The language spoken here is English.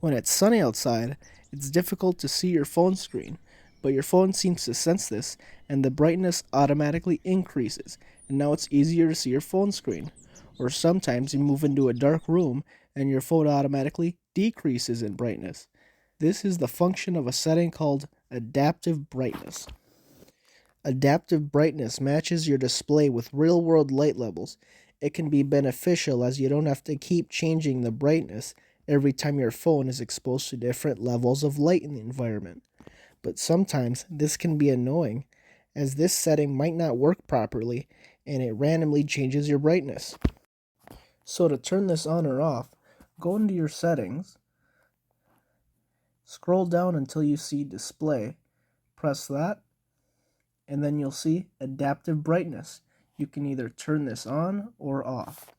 When it's sunny outside, it's difficult to see your phone screen, but your phone seems to sense this and the brightness automatically increases, and now it's easier to see your phone screen. Or sometimes you move into a dark room and your phone automatically decreases in brightness. This is the function of a setting called adaptive brightness. Adaptive brightness matches your display with real world light levels. It can be beneficial as you don't have to keep changing the brightness every time your phone is exposed to different levels of light in the environment. But sometimes this can be annoying, as this setting might not work properly and it randomly changes your brightness. So, to turn this on or off, go into your settings, scroll down until you see display, press that, and then you'll see adaptive brightness. You can either turn this on or off.